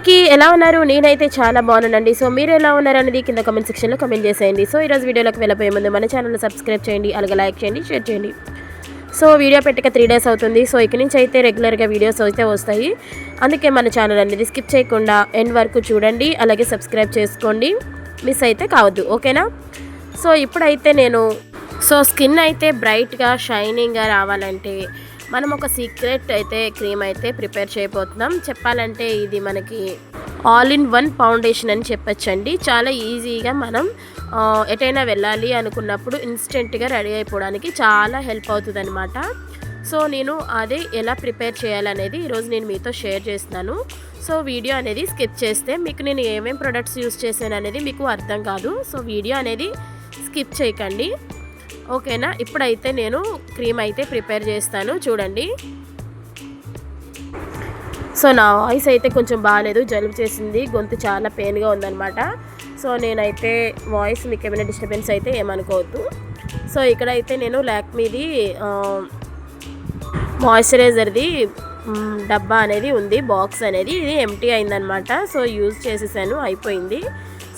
అందరికీ ఎలా ఉన్నారు? నేనైతే చాలా బాగున్నానండి. సో మీరు ఎలా ఉన్నారనేది కింద కామెంట్ సెక్షన్లో కామెంట్ చేసేయండి. సో ఈరోజు వీడియోలోకి వెళ్ళబోయే ముందు మన ఛానల్ని సబ్స్క్రైబ్ చేయండి, అలాగే లైక్ చేయండి, షేర్ చేయండి. సో వీడియో పెట్టక 3 డేస్ అవుతుంది. సో ఇక నుంచి అయితే రెగ్యులర్గా వీడియోస్ అయితే వస్తాయి. అందుకే మన ఛానల్ అనేది స్కిప్ చేయకుండా ఎండ్ వరకు చూడండి, అలాగే సబ్స్క్రైబ్ చేసుకోండి, మిస్ అయితే కావద్దు, ఓకేనా? సో ఇప్పుడైతే నేను స్కిన్ అయితే బ్రైట్గా షైనింగ్గా రావాలంటే మనం ఒక సీక్రెట్ అయితే క్రీమ్ అయితే ప్రిపేర్ చేయబోతున్నాం. చెప్పాలంటే ఇది మనకి ఆల్ ఇన్ వన్ ఫౌండేషన్ అని చెప్పొచ్చండి. చాలా ఈజీగా మనం ఎటైనా వెళ్ళాలి అనుకున్నప్పుడు ఇన్స్టెంట్గా రెడీ అయిపోవడానికి చాలా హెల్ప్ అవుతుంది అనమాట. సో నేను అదే ఎలా ప్రిపేర్ చేయాలనేది ఈరోజు నేను మీతో షేర్ చేస్తున్నాను. సో వీడియో అనేది స్కిప్ చేస్తే మీకు నేను ఏమేం ప్రొడక్ట్స్ యూస్ చేశాను అనేది మీకు అర్థం కాదు. సో వీడియో అనేది స్కిప్ చేయకండి, ఓకేనా? ఇప్పుడైతే నేను క్రీమ్ అయితే ప్రిపేర్ చేస్తాను, చూడండి. సో నా వాయిస్ అయితే కొంచెం బాగాలేదు, జలుబు చేసింది, గొంతు చాలా పెయిన్గా ఉందన్నమాట. సో నేనైతే వాయిస్ మీకు ఏమైనా డిస్టర్బెన్స్ అయితే ఏమనుకోవద్దు. సో ఇక్కడైతే నేను లాక్మీది మాయిశ్చరైజర్ది డబ్బా అనేది ఉంది, బాక్స్ అనేది, ఇది ఎంటీ అయిందనమాట. సో యూజ్ చేసేసాను, అయిపోయింది.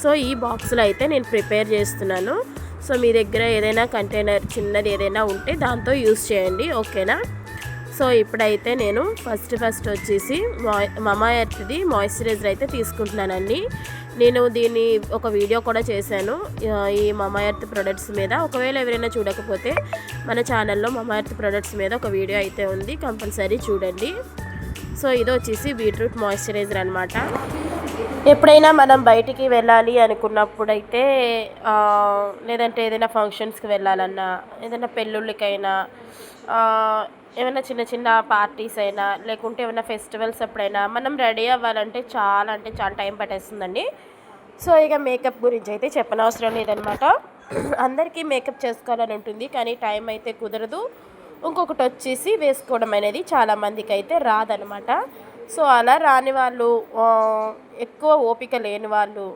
సో ఈ బాక్స్లో అయితే నేను ప్రిపేర్ చేస్తున్నాను. సో మీ దగ్గర ఏదైనా కంటైనర్ చిన్నది ఏదైనా ఉంటే దాంతో యూస్ చేయండి, ఓకేనా? సో ఇప్పుడైతే నేను ఫస్ట్ వచ్చేసి మమా ఎర్త్ది మాయిశ్చరైజర్ అయితే తీసుకుంటున్నానండి. నేను దీన్ని ఒక వీడియో కూడా చేశాను ఈ మమా ఎర్త్ ప్రొడక్ట్స్ మీద. ఒకవేళ ఎవరైనా చూడకపోతే మన ఛానల్లో మమా ఎర్త్ ప్రొడక్ట్స్ మీద ఒక వీడియో అయితే ఉంది, కంపల్సరీ చూడండి. సో ఇది వచ్చేసి బీట్రూట్ మాయిశ్చరైజర్ అనమాట. ఎప్పుడైనా మనం బయటికి వెళ్ళాలి అనుకున్నప్పుడైతే లేదంటే ఏదైనా ఫంక్షన్స్కి వెళ్ళాలన్నా, ఏదైనా పెళ్ళిళ్ళకైనా, ఏమైనా చిన్న చిన్న పార్టీస్ అయినా, లేకుంటే ఏమైనా ఫెస్టివల్స్ అప్పుడైనా మనం రెడీ అవ్వాలంటే చాలా అంటే చాలా టైం పట్టేస్తుందండి. సో ఇక మేకప్ గురించి అయితే చెప్పనవసరం లేదనమాట. అందరికీ మేకప్ చేసుకోవాలని ఉంటుంది, కానీ టైం అయితే కుదరదు. ఇంకొకటి వచ్చేసి వేసుకోవడం అనేది చాలామందికి అయితే రాదనమాట. సో అలా రాని వాళ్ళు, ఎక్కువ ఓపిక లేని వాళ్ళు,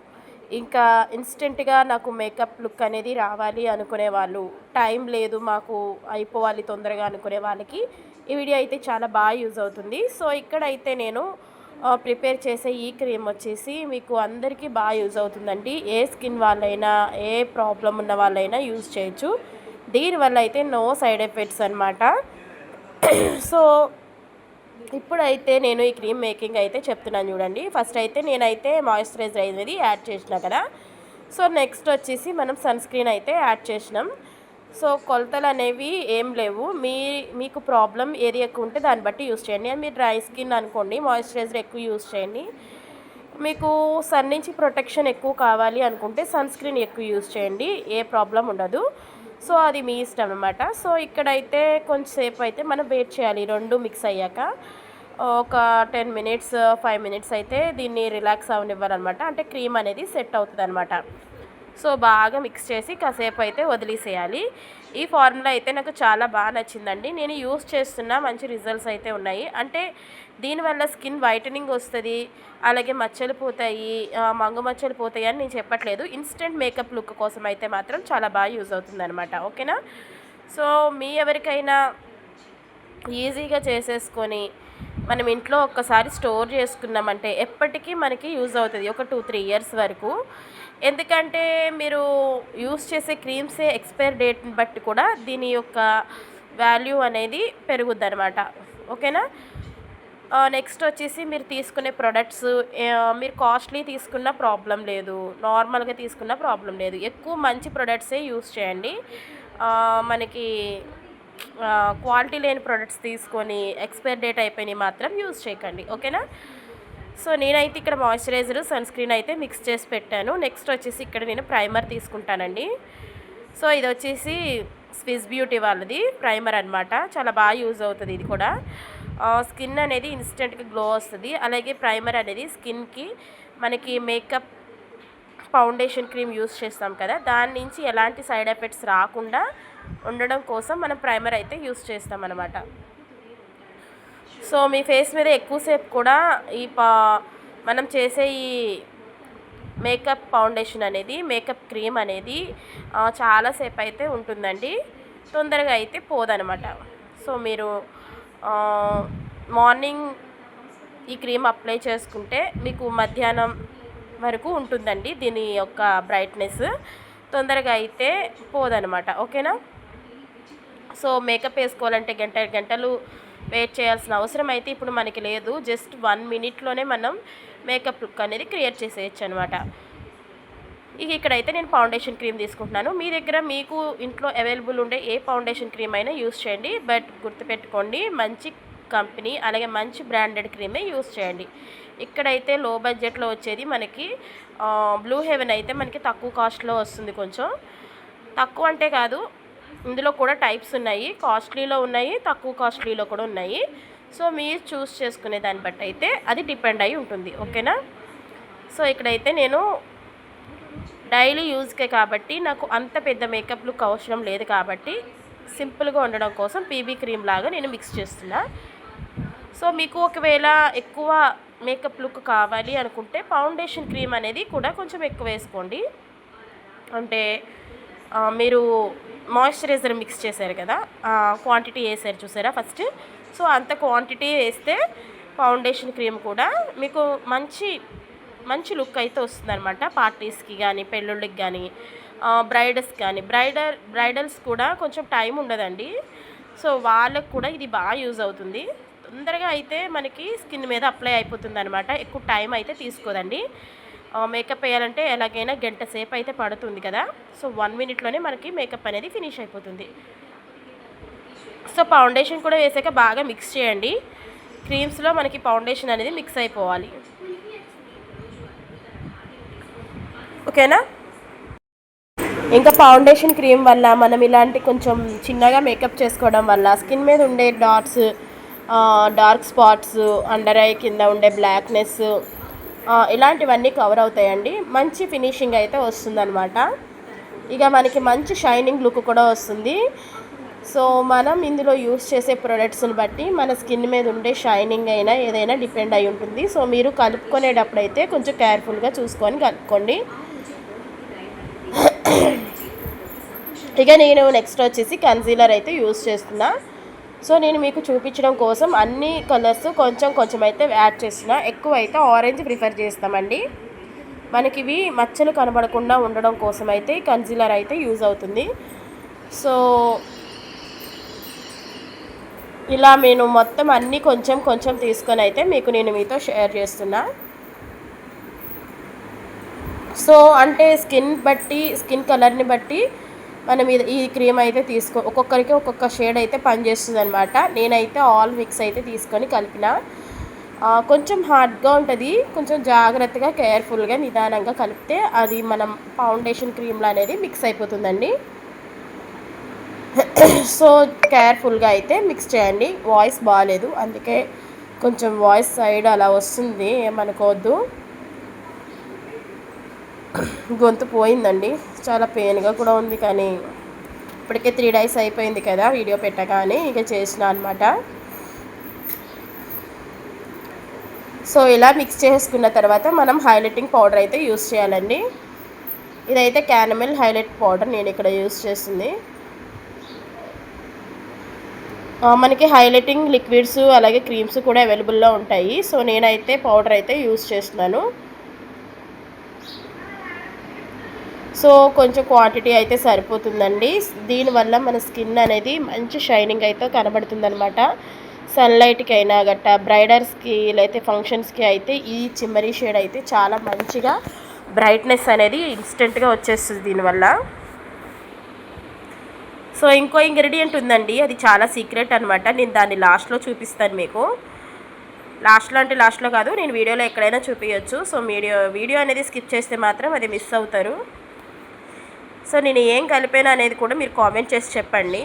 ఇంకా ఇన్స్టెంట్గా నాకు మేకప్ లుక్ అనేది రావాలి అనుకునే వాళ్ళు, టైం లేదు మాకు అయిపోవాలి తొందరగా అనుకునే వాళ్ళకి ఈ వీడియో అయితే చాలా బాగా యూజ్ అవుతుంది. సో ఇక్కడైతే నేను ప్రిపేర్ చేసే ఈ క్రీమ్ వచ్చేసి మీకు అందరికీ బాగా యూజ్ అవుతుందండి. ఏ స్కిన్ వాళ్ళైనా, ఏ ప్రాబ్లం ఉన్న వాళ్ళైనా యూజ్ చేయొచ్చు. దీనివల్ల అయితే నో సైడ్ ఎఫెక్ట్స్ అనమాట. సో ఇప్పుడైతే నేను ఈ క్రీమ్ మేకింగ్ అయితే చెప్తున్నాను, చూడండి. ఫస్ట్ అయితే నేనైతే మాయిశ్చరైజర్ అనేది యాడ్ చేసిన కదా. సో నెక్స్ట్ వచ్చేసి మనం సన్ స్క్రీన్ అయితే యాడ్ చేసినాం. సో కొలతలు అనేవి ఏం లేవు, మీకు ప్రాబ్లం ఏది ఎక్కువ ఉంటే దాన్ని బట్టి యూస్ చేయండి. మీరు డ్రై స్కిన్ అనుకోండి, మాయిశ్చరైజర్ ఎక్కువ యూస్ చేయండి. మీకు సన్ నుంచి ప్రొటెక్షన్ ఎక్కువ కావాలి అనుకుంటే సన్ స్క్రీన్ ఎక్కువ యూస్ చేయండి, ఏ ప్రాబ్లం ఉండదు. సో అది మీ ఇష్టం అనమాట. సో ఇక్కడైతే కొంచెంసేపు అయితే మనం వెయిట్ చేయాలి, రెండు మిక్స్ అయ్యాక ఒక 10 మినిట్స్ 5 మినిట్స్ అయితే దీన్ని రిలాక్స్ అవనివ్వాలన్నమాట. అంటే క్రీమ్ అనేది సెట్ అవుతుంది అనమాట. సో బాగా మిక్స్ చేసి కాసేపు అయితే వదిలేసేయాలి. ఈ ఫార్ములా అయితే నాకు చాలా బాగా నచ్చిందండి, నేను యూస్ చేస్తున్నా, మంచి రిజల్ట్స్ అయితే ఉన్నాయి. అంటే దీనివల్ల స్కిన్ వైటనింగ్ వస్తుంది, అలాగే మచ్చలు పోతాయి, మంగు మచ్చలు పోతాయి అని నేను చెప్పట్లేదు. ఇన్స్టెంట్ మేకప్ లుక్ కోసం అయితే మాత్రం చాలా బాగా యూజ్ అవుతుంది అనమాట, ఓకేనా? సో మీ ఎవరికైనా ఈజీగా చేసేసుకొని మనం ఇంట్లో ఒక్కసారి స్టోర్ చేసుకున్నామంటే ఎప్పటికీ మనకి యూజ్ అవుతుంది, ఒక 2-3 ఇయర్స్ వరకు. ఎందుకంటే మీరు యూస్ చేసే క్రీమ్సే ఎక్స్పైర్ డేట్ని బట్టి కూడా దీని యొక్క వాల్యూ అనేది పెరుగుద్ది అనమాట, ఓకేనా? నెక్స్ట్ వచ్చేసి మీరు తీసుకునే ప్రొడక్ట్స్, మీరు కాస్ట్లీ తీసుకున్న ప్రాబ్లం లేదు, నార్మల్గా తీసుకున్న ప్రాబ్లం లేదు. ఎక్కువ మంచి ప్రొడక్ట్సే యూస్ చేయండి. మనకి క్వాలిటీ లేని ప్రొడక్ట్స్ తీసుకొని ఎక్స్పైర్ డేట్ అయిపోయినాయి మాత్రం యూజ్ చేయకండి, ఓకేనా? సో నేనైతే ఇక్కడ మాయిశ్చరైజర్, సన్ స్క్రీన్ అయితే మిక్స్ చేసి పెట్టాను. నెక్స్ట్ వచ్చేసి ఇక్కడ నేను ప్రైమర్ తీసుకుంటానండి. సో ఇది వచ్చేసి స్విస్ బ్యూటీ వాళ్ళది ప్రైమర్ అనమాట, చాలా బాగా యూజ్ అవుతుంది. ఇది కూడా స్కిన్ అనేది ఇన్స్టెంట్గా గ్లో వస్తుంది. అలాగే ప్రైమర్ అనేది స్కిన్కి మనకి మేకప్ ఫౌండేషన్ క్రీమ్ యూస్ చేస్తాం కదా, దాని నుంచి ఎలాంటి సైడ్ ఎఫెక్ట్స్ రాకుండా ఉండడం కోసం మనం ప్రైమర్ అయితే యూస్ చేస్తామన్నమాట. సో మీ ఫేస్ మీద ఎక్కువసేపు కూడా మనం చేసే ఈ మేకప్ ఫౌండేషన్ అనేది, మేకప్ క్రీమ్ అనేది చాలాసేపు అయితే ఉంటుందండి, తొందరగా అయితే పోదనమాట. సో మీరు మార్నింగ్ ఈ క్రీమ్ అప్లై చేసుకుంటే మీకు మధ్యాహ్నం వరకు ఉంటుందండి దీని యొక్క బ్రైట్నెస్. తొందరగా అయితే పోదనమాట. ఓకేనా. సో మేకప్ వేసుకోవాలంటే గంటలు వెయిట్ చేయాల్సిన అవసరం అయితే ఇప్పుడు మనకి లేదు. జస్ట్ 1 మినిట్లోనే మనం మేకప్ లుక్ అనేది క్రియేట్ చేసేయచ్చు అనమాట. ఇక్కడైతే నేను ఫౌండేషన్ క్రీమ్ తీసుకుంటున్నాను. మీ దగ్గర మీకు ఇంట్లో అవైలబుల్ ఉండే ఏ ఫౌండేషన్ క్రీమ్ అయినా యూస్ చేయండి. బట్ గుర్తుపెట్టుకోండి, మంచి కంపెనీ అలాగే మంచి బ్రాండెడ్ క్రీమే యూస్ చేయండి. ఇక్కడైతే లో బడ్జెట్లో వచ్చేది మనకి బ్లూ హెవెన్ అయితే మనకి తక్కువ కాస్ట్లో వస్తుంది. కొంచెం తక్కువ అంటే కాదు, ఇందులో కూడా టైప్స్ ఉన్నాయి. కాస్ట్లీలో ఉన్నాయి, తక్కువ కాస్ట్లీలో కూడా ఉన్నాయి. సో మీరు చూస్ చేసుకునే దాన్ని బట్టి అయితే అది డిపెండ్ అయి ఉంటుంది. ఓకేనా. సో ఇక్కడైతే నేను డైలీ యూజ్కే కాబట్టి నాకు అంత పెద్ద మేకప్ లుక్ అవసరం లేదు కాబట్టి సింపుల్గా ఉండడం కోసం పీబీ క్రీమ్ లాగా నేను మిక్స్ చేస్తున్నా. సో మీకు ఒకవేళ ఎక్కువ మేకప్ లుక్ కావాలి అనుకుంటే ఫౌండేషన్ క్రీమ్ అనేది కూడా కొంచెం ఎక్కువ వేసుకోండి. అంటే మీరు మాయిశ్చరైజర్ మిక్స్ చేశారు కదా, క్వాంటిటీ వేసారు చూసారా ఫస్ట్. సో అంత క్వాంటిటీ వేస్తే ఫౌండేషన్ క్రీమ్ కూడా మీకు మంచి లుక్ అయితే వస్తుందన్నమాట. పార్టీస్కి కానీ పెళ్ళిళ్ళకి కానీ బ్రైడల్స్ కానీ బ్రైడల్స్ కూడా కొంచెం టైం ఉండదండి. సో వాళ్ళకు కూడా ఇది బాగా యూజ్ అవుతుంది. తొందరగా అయితే మనకి స్కిన్ మీద అప్లై అయిపోతుంది అనమాట. ఎక్కువ టైం అయితే తీసుకోదండి. మేకప్ వేయాలంటే ఎలాగైనా గంట సేపు అయితే పడుతుంది కదా. సో 1 మినిట్లోనే మనకి మేకప్ అనేది ఫినిష్ అయిపోతుంది. సో ఫౌండేషన్ కూడా వేసాక బాగా మిక్స్ చేయండి. క్రీమ్స్లో మనకి ఫౌండేషన్ అనేది మిక్స్ అయిపోవాలి. ఓకేనా. ఇంకా ఫౌండేషన్ క్రీమ్ వల్ల మనం ఇలాంటి కొంచెం చిన్నగా మేకప్ చేసుకోవడం వల్ల స్కిన్ మీద ఉండే డార్క్ స్పాట్స్, అండర్ ఐ కింద ఉండే బ్లాక్నెస్ ఇలాంటివన్నీ కవర్ అవుతాయండి. మంచి ఫినిషింగ్ అయితే వస్తుందన్నమాట. ఇక మనకి మంచి షైనింగ్ లుక్ కూడా వస్తుంది. సో మనం ఇందులో యూస్ చేసే ప్రొడక్ట్స్ని బట్టి మన స్కిన్ మీద ఉండే షైనింగ్ అయినా ఏదైనా డిపెండ్ అయి ఉంటుంది. సో మీరు కలుపుకునేటప్పుడు అయితే కొంచెం కేర్ఫుల్గా చూసుకొని కలుపుకోండి. ఇక నేను నెక్స్ట్ వచ్చేసి కన్సీలర్ అయితే యూస్ చేస్తున్నా. సో నేను మీకు చూపించడం కోసం అన్ని కలర్స్ కొంచెం అయితే యాడ్ చేస్తున్నా. ఎక్కువ అయితే ఆరెంజ్ ప్రిఫర్ చేస్తామండి. మనకి ఇవి మచ్చలు కనబడకుండా ఉండడం కోసం అయితే కన్సీలర్ అయితే యూజ్ అవుతుంది. సో ఇలా నేను మొత్తం అన్నీ కొంచెం తీసుకొని అయితే మీతో షేర్ చేస్తున్నా. సో అంటే స్కిన్ కలర్ని బట్టి మనం ఈ క్రీమ్ అయితే ఒక్కొక్కరికి ఒక్కొక్క షేడ్ అయితే పనిచేస్తుంది అనమాట. నేనైతే ఆల్ మిక్స్ అయితే తీసుకొని కలిపిన. కొంచెం హార్డ్గా ఉంటుంది. కొంచెం జాగ్రత్తగా కేర్ఫుల్గా నిదానంగా కలిపితే అది మనం ఫౌండేషన్ క్రీమ్లో అనేది మిక్స్ అయిపోతుందండి. సో కేర్ఫుల్గా అయితే మిక్స్ చేయండి. వాయిస్ బాగాలేదు, అందుకే కొంచెం వాయిస్ సైడ్ అలా వస్తుంది, ఏమనుకోవద్దు. గొంతు పోయిందండి, చాలా పెయిన్గా కూడా ఉంది. కానీ ఇప్పటికే 3 days అయిపోయింది కదా వీడియో పెట్టగానే, ఇక చేసిన అనమాట. సో ఇలా మిక్స్ చేసుకున్న తర్వాత మనం హైలైటింగ్ పౌడర్ అయితే యూస్ చేయాలండి. ఇదైతే క్యారమెల్ హైలైట్ పౌడర్ నేను ఇక్కడ యూస్ చేస్తుంది. మనకి హైలైటింగ్ లిక్విడ్స్ అలాగే క్రీమ్స్ కూడా అవైలబుల్లో ఉంటాయి. సో నేనైతే పౌడర్ అయితే యూస్ చేస్తున్నాను. సో కొంచెం క్వాంటిటీ అయితే సరిపోతుందండి. దీనివల్ల మన స్కిన్ అనేది మంచి షైనింగ్ అయితే కనబడుతుంది అనమాట. సన్లైట్కి అయినా గట్ట బ్రైడర్స్కి లేకపోతే ఫంక్షన్స్కి అయితే ఈ చిమ్మరీ షేడ్ అయితే చాలా మంచిగా బ్రైట్నెస్ అనేది ఇన్స్టెంట్గా వచ్చేస్తుంది దీనివల్ల. సో ఇంకో ఇంగ్రీడియంట్ ఉందండి, అది చాలా సీక్రెట్ అనమాట. నేను దాన్ని లాస్ట్లో చూపిస్తాను మీకు. లాస్ట్లో కాదు, నేను వీడియోలో ఎక్కడైనా చూపించవచ్చు. సో వీడియో అనేది స్కిప్ చేస్తే మాత్రం అది మిస్ అవుతారు. సో నేను ఏం కలిపాను అనేది కూడా మీరు కామెంట్ చేసి చెప్పండి.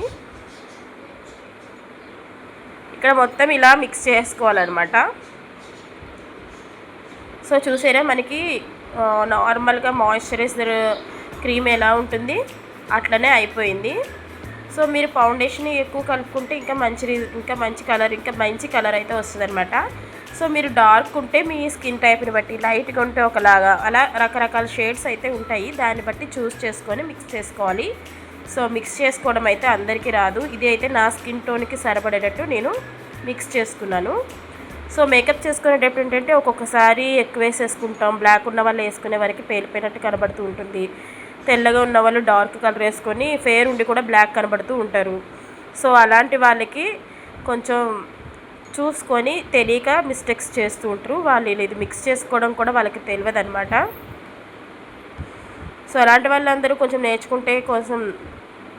ఇక్కడ మొత్తం ఇలా మిక్స్ చేసుకోవాలన్నమాట. సో చూసారా, మనకి నార్మల్గా మాయిశ్చరైజర్ క్రీమ్ ఎలా ఉంటుంది అట్లనే అయిపోయింది. సో మీరు ఫౌండేషన్ ఎక్కువ కలుపుకుంటే ఇంకా మంచి కలర్ అయితే వస్తుందన్నమాట. సో మీరు డార్క్ ఉంటే మీ స్కిన్ టైప్ని బట్టి, లైట్గా ఉంటే ఒకలాగా, అలా రకరకాల షేడ్స్ అయితే ఉంటాయి. దాన్ని బట్టి చూస్ చేసుకొని మిక్స్ చేసుకోవాలి. సో మిక్స్ చేసుకోవడం అయితే అందరికీ రాదు. ఇది అయితే నా స్కిన్ టోన్కి సరిపడేటట్టు నేను మిక్స్ చేసుకున్నాను. సో మేకప్ చేసుకునేటప్పుడు ఏంటంటే ఒక్కొక్కసారి ఎక్కువ వేసేసుకుంటాం. బ్లాక్ ఉన్న వాళ్ళు వేసుకునే వరకు పేలిపోయినట్టు కనబడుతూ ఉంటుంది. తెల్లగా ఉన్న వాళ్ళు డార్క్ కలర్ వేసుకొని ఫేర్ ఉండి కూడా బ్లాక్ కనబడుతూ ఉంటారు. సో అలాంటి వాళ్ళకి కొంచెం చూసుకొని తెలియక మిస్టేక్స్ చేస్తూ ఉంటారు. వాళ్ళు ఇది మిక్స్ చేసుకోవడం కూడా వాళ్ళకి తెలియదు అనమాట. సో అలాంటి వాళ్ళందరూ కొంచెం నేర్చుకుంటే కొంచెం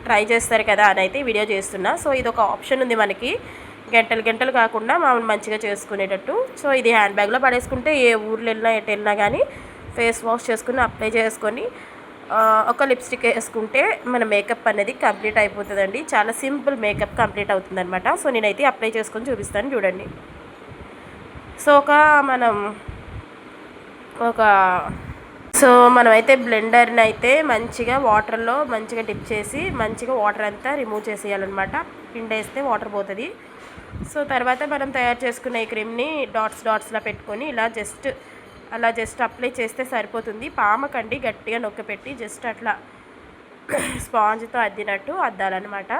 ట్రై చేస్తారు కదా అని అయితే వీడియో చేస్తున్నా. సో ఇది ఒక ఆప్షన్ ఉంది మనకి, గంటలు కాకుండా మామూలు మంచిగా చేసుకునేటట్టు. సో ఇది హ్యాండ్ బ్యాగ్లో పడేసుకుంటే ఏ ఊర్లో వెళ్ళినా ఎటు వెళ్ళినా కానీ ఫేస్ వాష్ చేసుకుని అప్లై చేసుకొని ఒక లిప్స్టిక్ వేసుకుంటే మన మేకప్ అనేది కంప్లీట్ అయిపోతుందండి. చాలా సింపుల్ మేకప్ కంప్లీట్ అవుతుంది అనమాట. సో నేనైతే అప్లై చేసుకొని చూపిస్తాను చూడండి. సో మనమైతే బ్లెండర్ని అయితే మంచిగా వాటర్లో మంచిగా డిప్ చేసి మంచిగా వాటర్ అంతా రిమూవ్ చేసేయాలన్నమాట. పిండేస్తే వాటర్ పోతుంది. సో తర్వాత మనం తయారు చేసుకున్న ఈ క్రీమ్ని డాట్స్లా పెట్టుకొని అలా జస్ట్ అప్లై చేస్తే సరిపోతుంది. పామకండి, గట్టిగా నొక్కిపెట్టి జస్ట్ అట్లా స్పాంజ్తో అద్దినట్టు అద్దాలన్నమాట.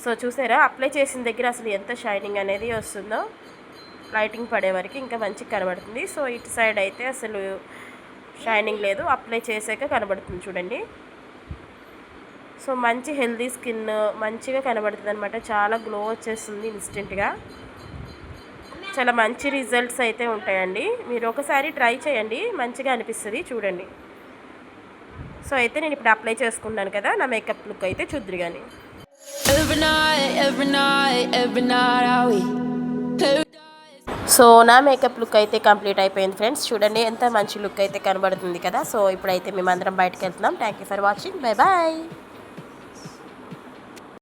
సో చూసారా, అప్లై చేసిన దగ్గర అసలు ఎంత షైనింగ్ అనేది వస్తుందో, లైటింగ్ పడే వరకు ఇంకా మంచిగా కనబడుతుంది. సో ఇటు సైడ్ అయితే అసలు షైనింగ్ లేదు, అప్లై చేసాక కనబడుతుంది చూడండి. సో మంచి హెల్దీ స్కిన్ మంచిగా కనబడుతుంది అనమాట. చాలా గ్లో వచ్చేస్తుంది ఇన్స్టెంట్గా. చాలా మంచి రిజల్ట్స్ అయితే ఉంటాయండి. మీరు ఒకసారి ట్రై చేయండి, మంచిగా అనిపిస్తుంది చూడండి. సో అయితే నేను ఇప్పుడు అప్లై చేసుకున్నాను కదా, నా మేకప్ లుక్ అయితే చూద్దురు కానీ. సో నా మేకప్ లుక్ అయితే కంప్లీట్ అయిపోయింది ఫ్రెండ్స్. చూడండి ఎంత మంచి లుక్ అయితే కనబడుతుంది కదా. సో ఇప్పుడైతే మేమందరం బయటకు వెళ్తున్నాం. Thank you for watching. Bye bye.